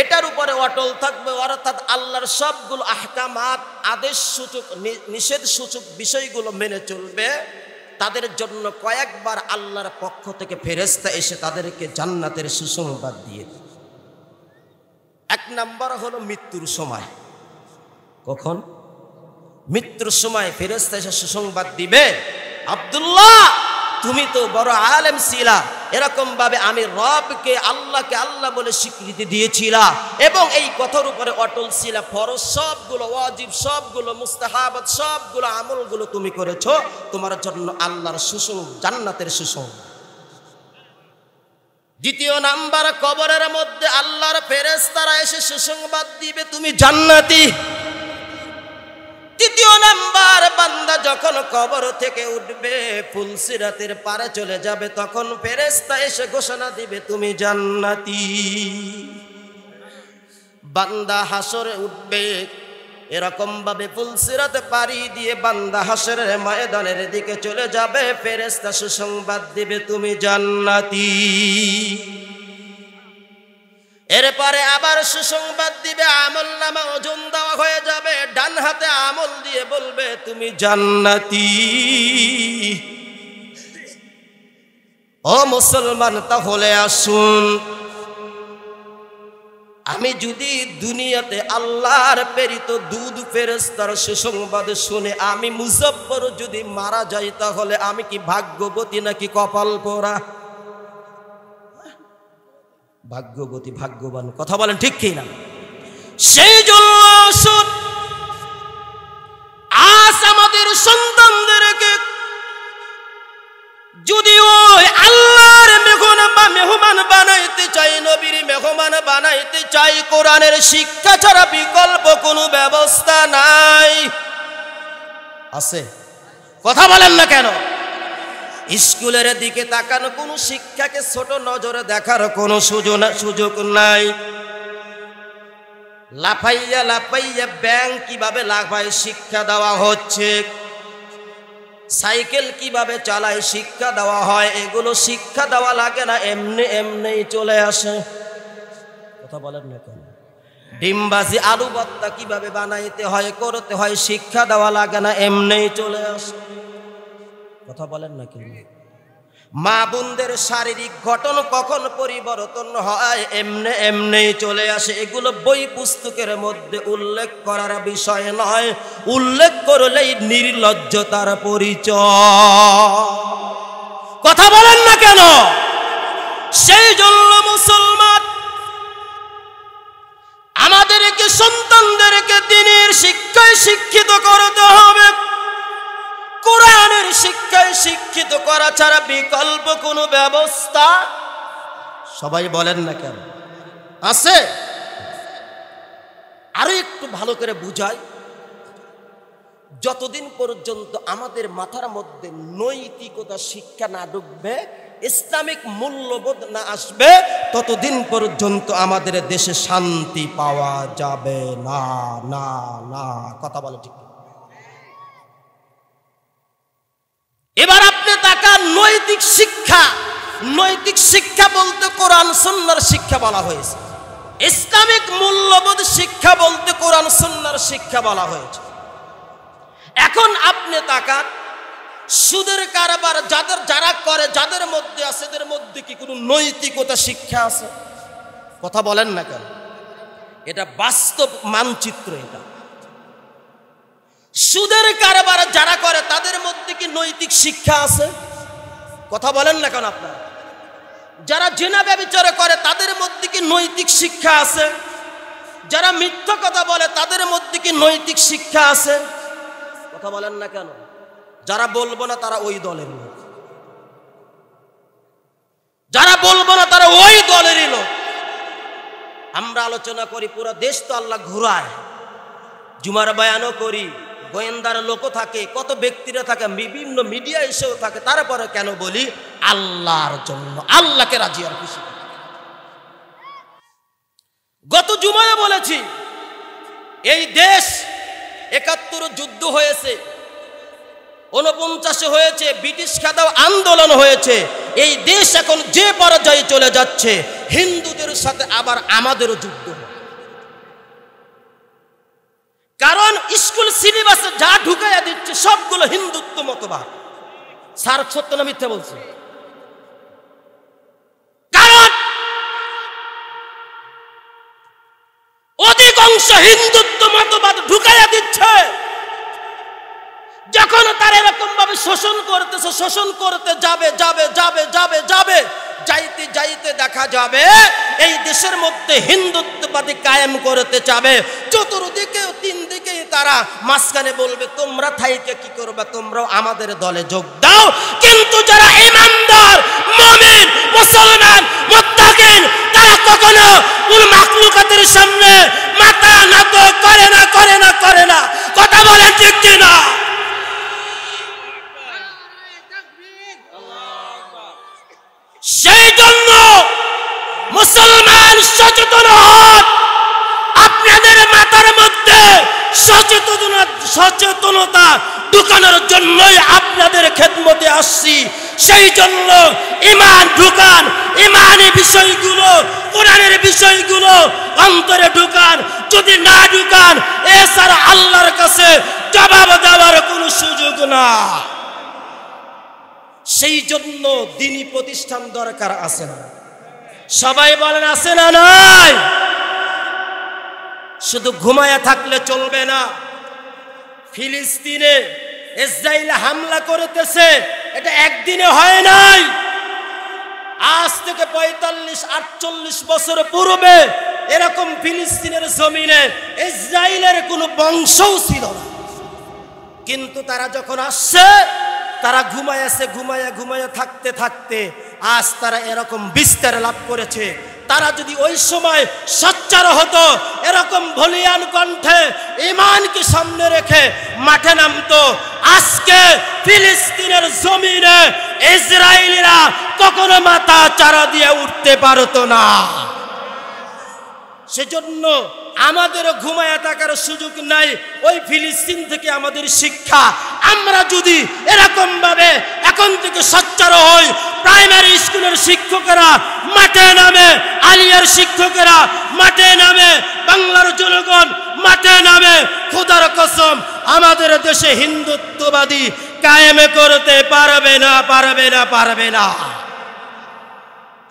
এটার উপরে অটল থাকবে, অর্থাৎ আল্লাহর সবগুলো আহকামাত, আদেশ সূচক নিষেধ সূচক বিষয়গুলো মেনে চলবে, তাদের জন্য কয়েকবার আল্লাহর পক্ষ থেকে ফেরেশতা এসে তাদেরকে জান্নাতের সুসংবাদ দিয়ে দেয়। এক নাম্বার হলো মৃত্যুর সময়। কখন? মৃত্যুর সময় ফেরেশতা এসে সুসংবাদ দিবে, আব্দুল্লাহ তুমি তো বড় আলেম ছিলা, এরকম ভাবে আমি রবকে আল্লাহকে আল্লাহ বলে স্বীকৃতি দিয়েছিলা এবং এই কথার উপরে অটল ছিলা, ফরজ সবগুলো, ওয়াজিব সবগুলো, মুস্তাহাবাত সবগুলো আমলগুলো তুমি করেছো, তোমার জন্য আল্লাহর জান্নাতের সুসংবাদ। দ্বিতীয় নাম্বার, কবরের মধ্যে আল্লাহর ফেরেশতারা এসে সুসংবাদ দিবে তুমি জান্নাতি। তৃতীয় নাম্বার, বান্দা যখন কবর থেকে উঠবে, ফুলসিরাতের পারে চলে যাবে, তখন ফেরেশতা এসে ঘোষণা দিবে তুমি জান্নাতি। বান্দা হাসরে উঠবে, এরকম ভাবে ফুলসিরাতে পাড়ি দিয়ে বান্দা হাসরের ময়দানের দিকে চলে যাবে, ফেরেশতা সুসংবাদ দিবে তুমি জান্নাতি। এরপরে আবার সুসংবাদ দিবে, আমল নামা ওজন দেওয়া হয়ে যাবে, ডান হাতে আমল দিয়ে বলবে তুমি জান্নাতি। ও মুসলমান, তাহলে আসুন, আমি যদি দুনিয়াতে আল্লাহর প্রেরিত দুধ ফেরেশতার সুসংবাদ শুনে আমি মুজফফর যদি মারা যাই, তাহলে আমি কি ভাগ্যবতী নাকি কপাল পোড়া? ভাগ্যবতী, ভাগ্যবান। কথা বলেন ঠিক কি না? সেই জন্য আজ আমাদের সন্তানদেরকে যদি ওই আল্লাহর মেহমান বানাইতে চাই, নবীর মেহমান বানাইতে চাই, কোরআনের শিক্ষা ছাড়া বিকল্প কোনো ব্যবস্থা নাই। আছে? কথা বলেন না কেন? স্কুলের দিকে তাকানো, কোনো শিক্ষাকে ছোট নজরে দেখার কোনো সুযোগ নাই। লাফাইয়া লাফাইয়া ব্যাংক কিভাবে লাফায় শিক্ষা দেওয়া হচ্ছে, সাইকেল কিভাবে চালায় শিক্ষা দেওয়া হয়, এগুলো শিক্ষা দেওয়া লাগে না, এমনি এমনি চলে আসে। কথা বলেন না কেন? ডিমবাজি, আলু ভর্তা কিভাবে বানাইতে হয়, করতে হয়, শিক্ষা দেওয়া লাগে না, এমনি চলে আসে। কথা বলেন না কেন? মা বোনদের শারীরিক গঠন কখন পরিবর্তন হয়, এমনি এমনি চলে আসে। এগুলো বই পুস্তকের মধ্যে উল্লেখ করার বিষয় নয়, উল্লেখ করলেই নির্লজ্জতার পরিচয়। কথা বলেন না কেন? সেই জন্য মুসলমান, আমাদেরকে সন্তানদেরকে দ্বীনের শিক্ষায় শিক্ষিত করতে হবে। কোরআনের শিক্ষায় শিক্ষিত করা ছাড়া বিকল্প কোনো ব্যবস্থা, সবাই বলেন না কেন, আছে? আরো একটু ভালো করে বুঝাই, যতদিন পর্যন্ত আমাদের মাথার মধ্যে নৈতিকতা শিক্ষা না ঢুকবে, ইসলামিক মূল্যবোধ না আসবে, ততদিন পর্যন্ত আমাদের দেশে শান্তি পাওয়া যাবে না। না না, কথা বলে ঠিক। এবার আপনি তাকান, নৈতিক শিক্ষা, নৈতিক শিক্ষা বলতে কোরআন সুন্নাহর শিক্ষা বলা হয়েছে, ইসলামিক মূল্যবোধ শিক্ষা বলতে কোরআন সুন্নাহর শিক্ষা বলা হয়েছে। এখন আপনি তাকান, সুদের কারবার যারা করে, যাদের মধ্যে আছে, এদের মধ্যে কি কোনো নৈতিকতা শিক্ষা আছে? কথা বলেন না কেন? এটা বাস্তব মানচিত্র। এটা সুদের কারবার যারা করে, তাদের মধ্যে কি নৈতিক শিক্ষা আছে? কথা বলেন না কেন আপনারা? যারা জিনা ব্যভিচার করে, তাদের মধ্যে কি নৈতিক শিক্ষা আছে? যারা মিথ্যা কথা বলে, তাদের মধ্যে কি নৈতিক শিক্ষা আছে? কথা বলেন না কেন? যারা বলবো না তারা ওই দলের লোক, যারা বলবো না তারা ওই দলেরই লোক। আমরা আলোচনা করি, পুরো দেশ তো আল্লাহ ঘুরায়, জুমার বয়ানও করি, গোয়েন্দার লোকও থাকে, কত ব্যক্তিরা থাকে, বিভিন্ন মিডিয়া এসেও থাকে, তারপরে কেন বলি? আল্লাহর জন্য, আল্লাহকে রাজি আর খুশি। গত জুমায় বলেছি, এই দেশ ৭১ যুদ্ধ হয়েছে, 49 হয়েছে, ব্রিটিশ খেদাও আন্দোলন হয়েছে। এই দেশ এখন যে পর্যায়ে চলে যাচ্ছে, হিন্দুদের সাথে আবার আমাদেরও যুদ্ধ। কারণ স্কুল সিলেবাসে যা ঢুকাইয়া দিচ্ছে সবগুলো হিন্দুত্ব মতবাদ। স্যার সত্য না মিথ্যা বলছে? কারণ অধিকাংশ হিন্দুত্ব মতবাদ ঢুকাইয়া দিচ্ছে। যখন তারা এরকম ভাবে শোষণ করতেছে, শোষণ করতে যাবে যাবে যাবে যাবে যাবে যাইতে যাইতে দেখা যাবে এই দেশের মধ্যে হিন্দুত্ববাদী কায়েম করতে চাবে। চতুর্দিকে তিন দিকে তারা, মাঝখানে বলবে তোমরা থাইকে কি করবে, তোমরাও আমাদের দলে যোগ দাও। কিন্তু যারা ইমানদার, মুমিন, মুসলমান, মুত্তাকিন, তারা কখনো কোন মাখলুকাতের সামনে মাথা নত করে না, করে না, করে না। কথা বলে ঠিক কিনা? সেই জন্য মুসলমান সচেতন হন। আপনাদের মাথার মধ্যে সচেতনতা ঢুকানোর জন্যই আপনাদের খেদমতে আসছি। সেই জন্য ঈমান ঢুকান, ঈমানি বিষয়গুলো, কোরআনের বিষয়গুলো অন্তরে ঢুকান। যদি না ঢুকান, এছাড়া আল্লাহর কাছে জবাব দেওয়ার কোনো সুযোগ না। সেই জন্য দ্বীনি প্রতিষ্ঠান দরকার আছে না? সবাই বলেন আছে না নাই? শুধু ঘুমায়া থাকলে চলবে না। ফিলিস্তিনে ইসরায়েল হামলা করতেছে, এটা একদিনে হয় নাই। আজ থেকে 45-48 বছর পূর্বে এরকম ফিলিস্তিনের জমিনে ইসরায়েলের কোনো বংশও ছিল না। কিন্তু তারা যখন আসছে, তারা ঘুমাইছে, ঘুমায়া ঘুমায়া থাকতে থাকতে আজ তারা এরকম বিস্তার লাভ করেছে। তারা যদি ওই সময় সচ্চার হতো, এরকম বলিয়ান কণ্ঠে ঈমানকে সামনে রেখে মাঠে নামতো, আজকে ফিলিস্তিনের জমিনে ইসরায়েলিরা কখনো মাথা চারা দিয়ে উঠতে পারতো না। সেজন্য আমাদেরও ঘুমায়া থাকার সুযোগ নাই। ওই ফিলিস্তিন থেকে আমাদের শিক্ষা, আমরা যদি এরকম ভাবে এখন থেকে সচ্চার হই, প্রাইমারি স্কুলের শিক্ষকেরা মাঠে নামে, আলিয়ার শিক্ষকেরা মাঠে নামে, বাংলার জনগণ মাঠে নামে, খোদার কসম আমাদের দেশে হিন্দুত্ববাদী কায়েম করতে পারবে না, পারবে না, পারবে না।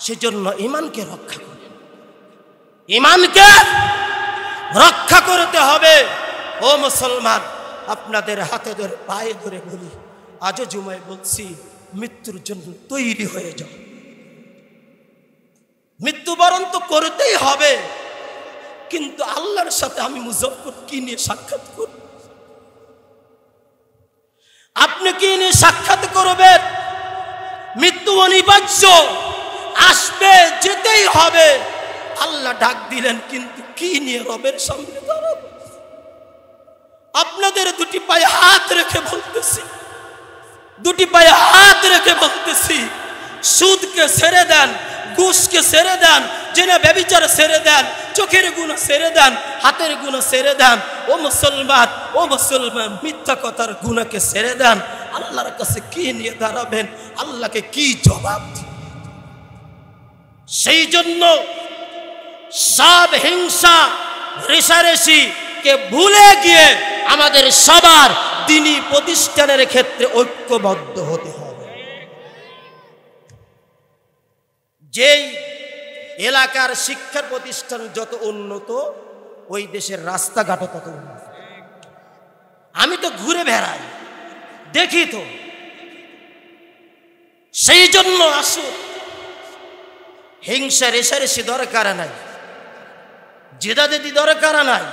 সেজন্য ঈমানকে রক্ষা করুন, ঈমানকে রক্ষা করতে হবে। ও মুসলমান, আপনাদের হাতে ধরে পায়ে ধরে বলি, আজও জুমায় বলছি, মৃত্যুর জন্য তৈরি হয়ে যাও। মৃত্যুবরণ তো করতেই হবে, কিন্তু আল্লাহর সাথে আমি মুজফ্ফর কি নিয়ে সাক্ষাৎ করব? আপনি কি নিয়ে সাক্ষাৎ করবেন? মৃত্যু অনিবার্য, আসবে, যেতেই হবে। আল্লাহ ডাক দিলেন, কিন্তু কি নিয়ে রবের সামনে দাঁড়াবো? আপনাদের দুটি পায়ে হাত রেখে বলতেছি, দুটি পায়ে হাত রেখে বলতেছি, সুদকে ছেড়ে দেন, ঘুষকে ছেড়ে দেন, জেনা ব্যভিচার ছেড়ে দেন, চোখের গুনাহ ছেড়ে দেন, হাতের গুনাহ ছেড়ে দেন। ও মুসলমান, ও মুসলমান, মিথ্যা কথার গুনাহকে ছেড়ে দেন। আল্লাহর কাছে কি নিয়ে দাঁড়াবেন? আল্লাহকে কি জবাব দিবেন? সেই জন্য সব হিংসা রেষারেষি কে ভুলে গিয়ে আমাদের সবার দ্বীনি প্রতিষ্ঠানের ক্ষেত্রে ঐক্যবদ্ধ হতে হবে। যেই এলাকার শিক্ষার প্রতিষ্ঠান যত উন্নত, ওই দেশের রাস্তাঘাটও তত উন্নত। আমি তো ঘুরে বেড়াই, দেখি তো। সেই জন্য আসুন, হিংসা রেষারেষি দরকার নাই, জেদাজেদি দরকার নাই।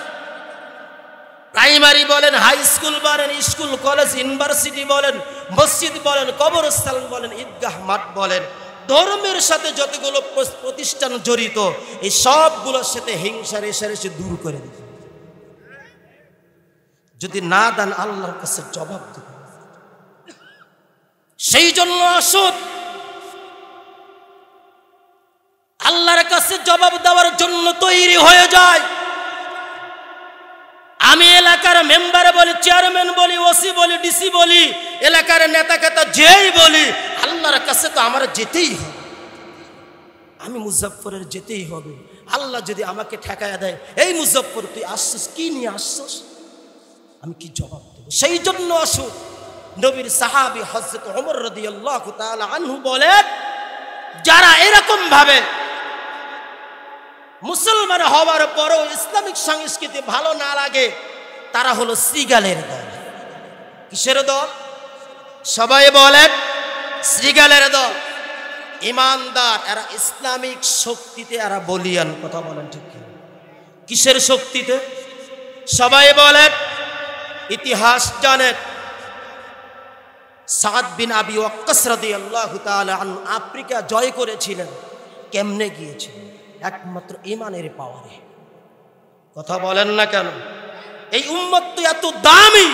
প্রাইমারি বলেন, হাই স্কুল বলেন, স্কুল, কলেজ, ইউনিভার্সিটি বলেন, মসজিদ বলেন, কবরস্থান বলেন, ঈদগাহ মাঠ বলেন, ধর্মের সাথে যতগুলো প্রতিষ্ঠান জড়িত, এই সবগুলোর সাথে হিংসা রেষারেষি দূর করে দিন। যদি না দেন, আল্লাহর কাছে জবাব দেবেন। সেই জন্য আসুন, আল্লাহর কাছে জবাব দেওয়ার জন্য তৈরি হয়ে যায়। আমি এলাকার মেম্বারে বলি, চেয়ারম্যান বলি, ওসি বলি, ডিসি বলি, এলাকার নেতা কেতা যেই বলি, আল্লাহর কাছে তো আমার যেতেই হবে। আমি মুজাফফরের যেতেই হবে। আল্লাহ যদি আমাকে ঠেকায়া দেয়, এই মুজাফফর তুই আসছিস, কি নিয়ে আসছিস, আমি কি জবাব দেব? সেই জন্য আসুন, নবীর সাহাবী হযরত ওমর রাদিয়াল্লাহু তাআলা আনহু বলেন, যারা এরকম ভাবে মুসলমান হওয়ার পরও ইসলামিক সংস্কৃতি ভালো না লাগে, তারা হলো শ্রীগালের দল। কিসের দল? সবাই বলেন, শ্রীগালের দল। ইমানদার এরা ইসলামিক শক্তিতে এরা বলিয়ান। কথা বলেন ঠিক কি? কিসের শক্তিতে? সবাই বলেন। ইতিহাস জানেন, সাদ বিন আবি ওয়াক্কাস রাদিয়াল্লাহু তাআলা আনহু আফ্রিকা জয় করেছিলেন। কেমনে গিয়েছিলেন? একমাত্র ঈমানের পাওয়ারে। কথা বলেন না কেন? এই উম্মত তো এত দামি,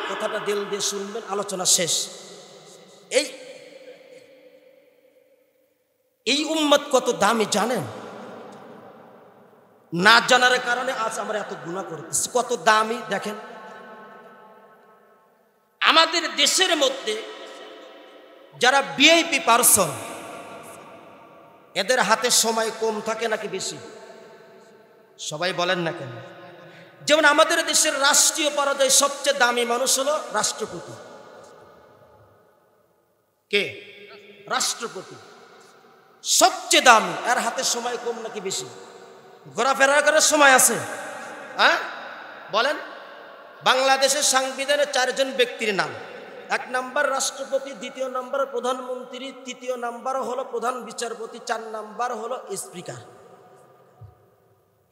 কথাটা দিল দিয়ে শুনবেন, আলোচনা শেষ। এই উম্মত কত দামি জানেন? না জানার কারণে আজ আমরা এত গুনাহ করতেছি। কত দামি দেখেন। আমাদের দেশের মধ্যে যারা ভিআইপি পারসন, এদের হাতে সময় কম থাকে নাকি বেশি? সবাই বলেন না কেন? যেমন আমাদের দেশের রাষ্ট্রীয় পর্যায়ে সবচেয়ে দামি মানুষ হলো রাষ্ট্রপতি। কে? রাষ্ট্রপতি সবচেয়ে দামি। এর হাতে সময় কম নাকি বেশি? ঘোরাফেরা করার সময় আছে? হ্যাঁ বলেন। বাংলাদেশের সংবিধানে 4 জন ব্যক্তির নাম। 1 নম্বর রাষ্ট্রপতি, 2 নম্বর প্রধানমন্ত্রী, 3 নম্বর হলো প্রধান বিচারপতি, 4 নম্বর হলো স্পিকার।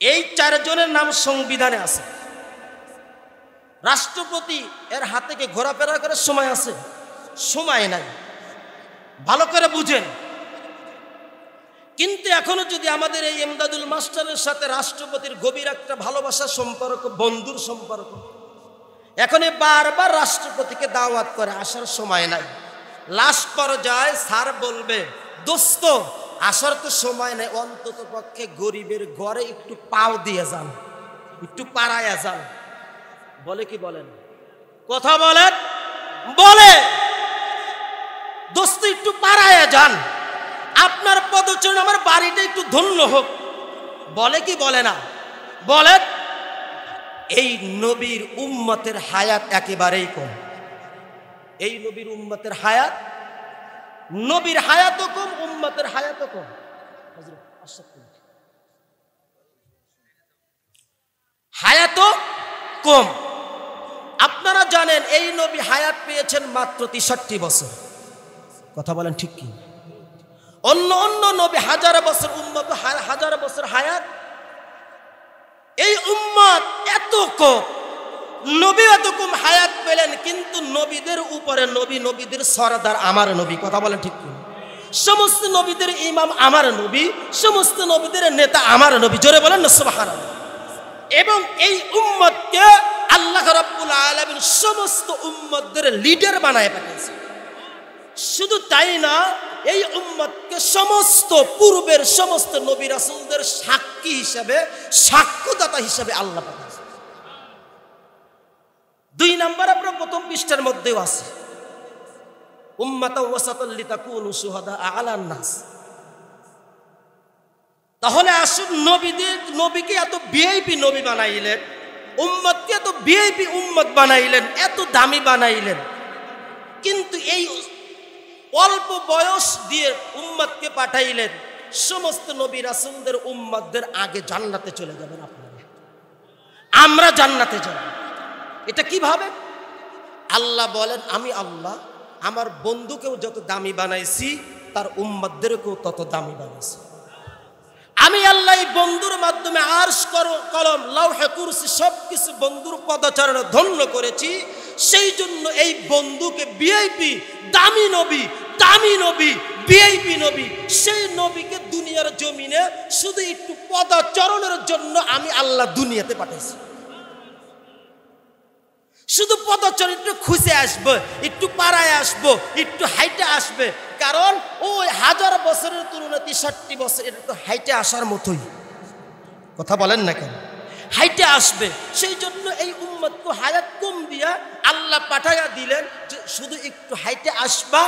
এই 4 জনের নাম সংবিধানে আছে। রাষ্ট্রপতি এর হাতে কি ঘোরাফেরা করার সময় আছে? সময় নাই। ভালো করে বুঝেন। কিন্তু এখনো যদি আমাদের এই এমদাদুল মাস্টারের সাথে রাষ্ট্রপতির গভীর একটা ভালোবাসার সম্পর্ক, বন্ধুর সম্পর্ক, এখন বারবার রাষ্ট্রপতিকে দাওয়াত করে, আসার সময় নাই। লাস্ট পর্যায়ে স্যার বলবে, দোস্ত আসার তো সময় নেই, অন্তত পক্ষে গরিবের ঘরে একটু পাও দিয়ে যান, একটু পাড়ায়া যান। বলে কি বলেন? কথা বলেন। বলে দোস্ত একটু পাড়ায়া যান, আপনার পদচরণ আমার বাড়িটা একটু ধন্য হোক। বলে কি বলে না? বলে। এই নবীর উম্মতের হায়াত একেবারেই কম। এই নবীর উম্মতের হায়াত, নবীর হায়াতও কম, উম্মতের হায়াতও কম। হায়াতও কম। আপনারা জানেন এই নবী হায়াত পেয়েছেন মাত্র 63 বছর। কথা বলেন ঠিক কি? অন্য অন্য নবী 1000 বছর, উম্মত 1000 বছর হায়াত। এই উম্মত এত কম, নবী এত কম হায়াত পেলেন, কিন্তু নবীদের উপরে নবী, নবীদের সরদার আমার নবী। কথা বলেন ঠিক কি? সমস্ত নবীদের ইমাম আমার নবী, সমস্ত নবীদের নেতা আমার নবী। জোরে বলেন না সুবহানাল্লাহ। এবং এই উম্মতকে আল্লাহ রাব্বুল আলামিন সমস্ত উম্মতদের লিডার বানায় পাঠিয়েছে। শুধু তাই না, এই উম্মতকে সমস্ত পূর্বের সমস্ত নবী রাসূলদের সাক্ষী হিসাবে, সাক্ষ্যদাতা হিসাবে আল্লাহ পাঠিয়েছে। 2 নম্বর আপনার প্রথম পৃষ্ঠার মধ্যেও আছে, উম্মাতাও ওয়াসাতাল লিতাকুনু শুহাদা আলান নাস। তাহলে আসুন, নবীকে এত ভিআইপি নবী বানাইলেন, উম্মতকে এত ভিআইপি উম্মত বানাইলেন, এত দামি বানাইলেন, কিন্তু এই অল্প বয়স দিয়ে উম্মতকে পাঠাইলেন। সমস্ত নবী রাসূলদের উম্মতদের আগে জান্নাতে চলে যাবেন আপনারা, আমরা জান্নাতে যাব। এটা কিভাবে? আল্লাহ বলেন, আমি আল্লাহ আমার বন্ধুকেও যত দামি বানাইছি, তার উম্মতদেরকেও তত দামি বানাইছি। আমি আল্লাহ এই বন্ধুর মাধ্যমে আরশ, কলম, লৌহে, কুরসি সবকিছু বন্ধুর পদচারণে ধন্য করেছি। সেই জন্য এই বন্ধুকে ভিআইপি, দামি নবী, দামি নবী, ভিআইপি নবী, সেই নবীকে দুনিয়ার জমিনে শুধু একটু পদচারণের জন্য আমি আল্লাহ দুনিয়াতে পাঠাইছি। শুধু পদচারণ, একটু খুঁজে আসবো, একটু পাড়ায় আসবো, একটু হাইটে আসবে। কারণ ওই 1000 বছরের তুলনায় 63 বছর, এটা তো হাইটে আসার মতোই। কথা বলেন না কেন? হাইটে আসবে। সেই জন্য এই উম্মতকে হায়াত কম দিয়া আল্লাহ পাঠাইয়া দিলেন যে শুধু একটু হাইটে আসবা,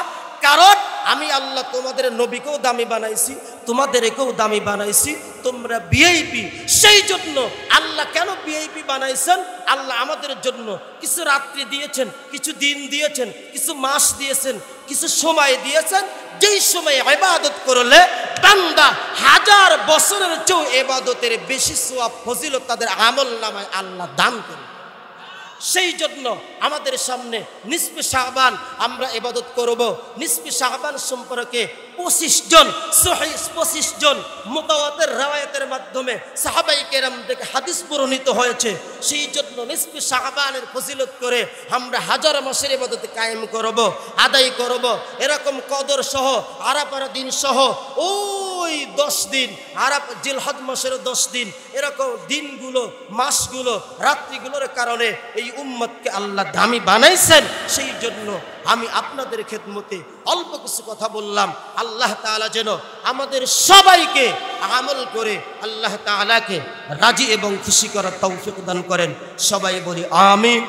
কারণ আমি আল্লাহ তোমাদের নবীকেও দামি বানাইছি, তোমাদেরকেও দামি বানাইছি, তোমরা ভিআইপি। সেই জন্য আল্লাহ কেন ভিআইপি বানাইছেন? আল্লাহ আমাদের জন্য কিছু রাত্রি দিয়েছেন, কিছু দিন দিয়েছেন, কিছু মাস দিয়েছেন, কিছু সময় দিয়েছেন, যেই সময় ইবাদত করলে বান্দা 1000 বছরের চেয়েও ইবাদতের বেশি সওয়াব ফজিলত তাদের আমল নামায় আল্লাহ দান করেন। সেই জন্য আমাদের সামনে নিসফে শাবান আমরা ইবাদত করব। নিসফে শাবান সম্পর্কে 25 জন মুতাওয়াতির riwayতের মাধ্যমে সাহাবায়ে কেরাম থেকে হাদিস বর্ণিত হয়েছে। সেই জন্য নিসফে শাবানের ফজিলত করে আমরা 1000 মাসের ইবাদত কায়েম করব, আদায় করব। এরকম কদর সহ আরাফার দিন সহ ওই 10 দিন, আরাফ জিলহজ মাসের 10 দিন, এরকম দিনগুলো, মাসগুলো, রাত্রিগুলোর কারণে এই উম্মতকে আল্লাহ দামি বানাইছেন। সেই জন্য আমি আপনাদের খেদমতে অল্প কিছু কথা বললাম। আল্লাহ তাআলা যেন আমাদের সবাইকে আমল করে আল্লাহ তাআলাকে রাজি এবং খুশি করার তৌফিক দান করেন। সবাই বলি আমিন।